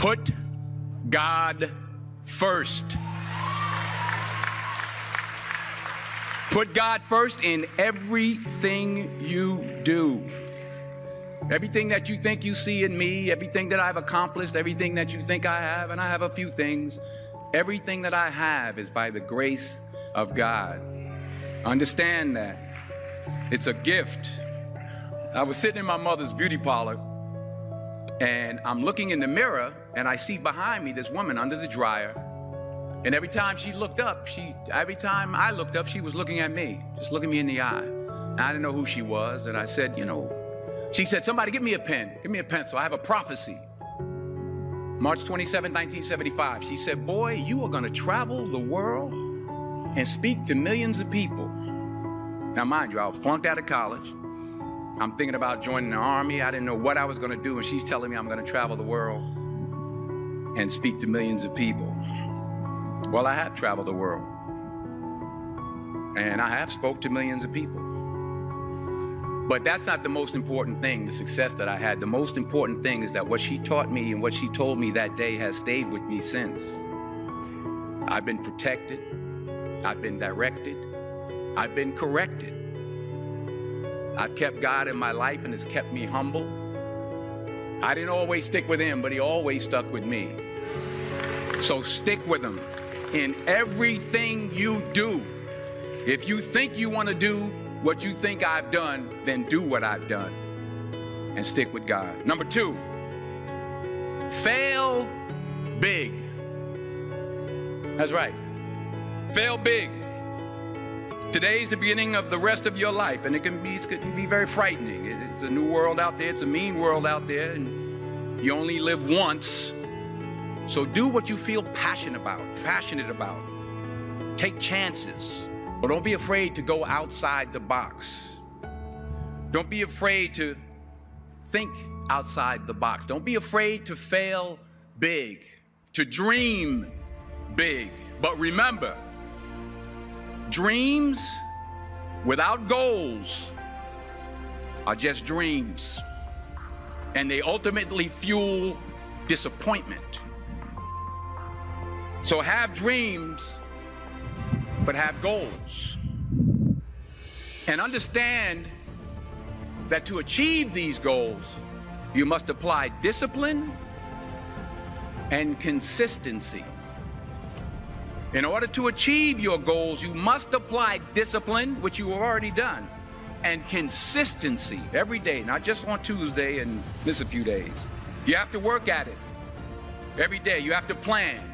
Put God first. Put God first in everything you do. Everything that you think you see in me, everything that I've accomplished, everything that you think I have, and I have a few things, everything that I have is by the grace of God. Understand that. It's a gift. I was sitting in my mother's beauty parlor, and I'm looking in the mirror, and I see behind me this woman under the dryer. And every time I looked up, she was looking at me, just looking me in the eye. And I didn't know who she was, and I said, she said, somebody give me a pen, give me a pencil. I have a prophecy. March 27, 1975. She said, boy, you are going to travel the world and speak to millions of people. Now, mind you, I was flunked out of college. I'm thinking about joining the army. I didn't know what I was going to do, and she's telling me I'm going to travel the world and speak to millions of people. Well, I have traveled the world, and I have spoke to millions of people. But that's not the most important thing, the success that I had. The most important thing is that what she taught me and what she told me that day has stayed with me since. I've been protected. I've been directed. I've been corrected. I've kept God in my life, and it's kept me humble. I didn't always stick with him, but he always stuck with me. So stick with him in everything you do. If you think you want to do what you think I've done, then do what I've done and stick with God. Number 2, fail big. That's right. Fail big. Today's the beginning of the rest of your life, and it can be very frightening. It's a new world out there. It's a mean world out there, and you only live once. So do what you feel passionate about. Take chances, but don't be afraid to go outside the box. Don't be afraid to think outside the box. Don't be afraid to fail big, to dream big. But remember, dreams without goals are just dreams, and they ultimately fuel disappointment. So have dreams, but have goals. And understand that to achieve these goals, you must apply discipline and consistency. In order to achieve your goals, you must apply discipline, which you have already done, and consistency every day, not just on Tuesday and miss a few days. You have to work at it every day. You have to plan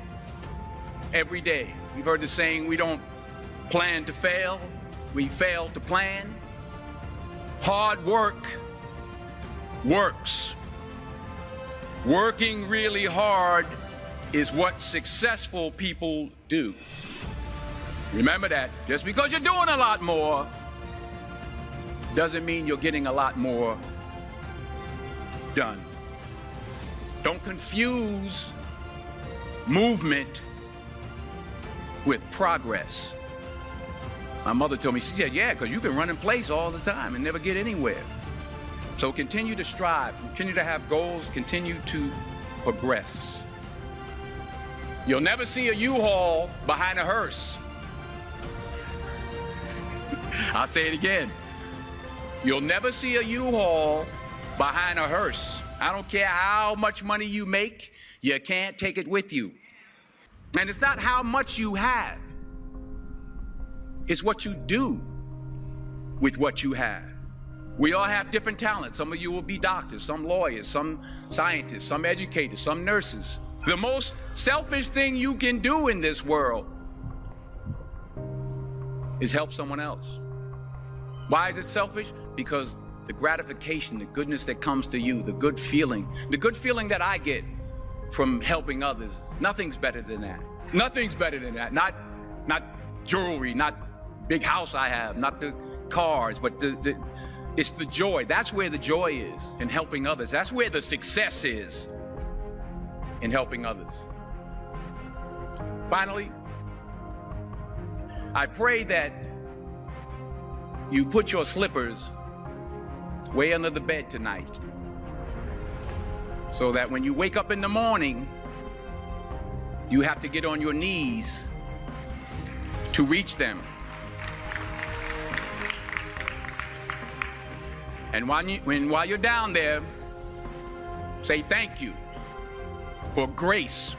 every day. You've heard the saying, we don't plan to fail, we fail to plan. Hard work works. Working really hard is what successful people do. Remember that. Just because you're doing a lot more doesn't mean you're getting a lot more done. Don't confuse movement with progress. My mother told me, she said, yeah, because you can run in place all the time and never get anywhere. So continue to strive, continue to have goals, continue to progress. You'll never see a U-Haul behind a hearse. I'll say it again. You'll never see a U-Haul behind a hearse. I don't care how much money you make, you can't take it with you. And it's not how much you have. It's what you do with what you have. We all have different talents. Some of you will be doctors, some lawyers, some scientists, some educators, some nurses. The most selfish thing you can do in this world is help someone else. Why is it selfish? Because the gratification, the goodness that comes to you, the good feeling that I get from helping others, nothing's better than that. Nothing's better than that. Not jewelry, not big house I have, not the cars, but it's the joy. That's where the joy is, in helping others. That's where the success is, in helping others. Finally, I pray that you put your slippers way under the bed tonight, so that when you wake up in the morning, You have to get on your knees to reach them. And while you're down there, say thank you for grace.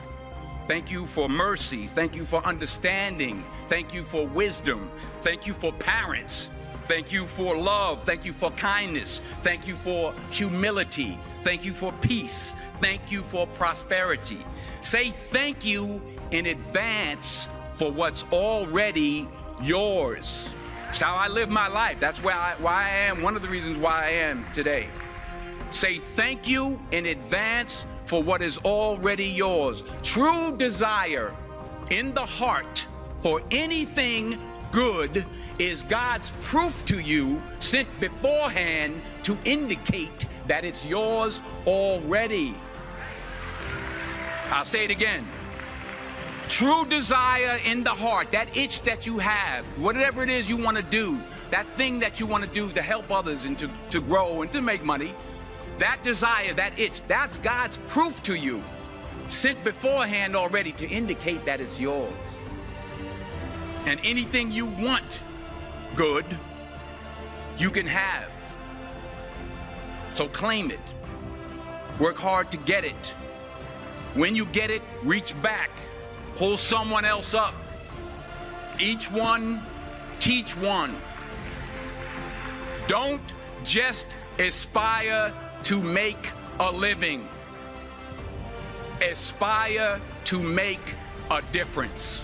Thank you for mercy. Thank you for understanding. Thank you for wisdom. Thank you for parents. Thank you for love. Thank you for kindness. Thank you for humility. Thank you for peace. Thank you for prosperity. Say thank you in advance for what's already yours. That's how I live my life. That's why I am, one of the reasons why I am today. Say thank you in advance for what is already yours. True desire in the heart for anything good is God's proof to you, sent beforehand to indicate that it's yours already. I'll say it again. True desire in the heart, that itch that you have, whatever it is you want to do, that thing that you want to do to help others and to grow and to make money, that desire, that itch, that's God's proof to you, sent beforehand already to indicate that it's yours. And anything you want good, you can have. So claim it. Work hard to get it. When you get it, reach back. Pull someone else up. Each one, teach one. Don't just aspire to make a living. Aspire to make a difference.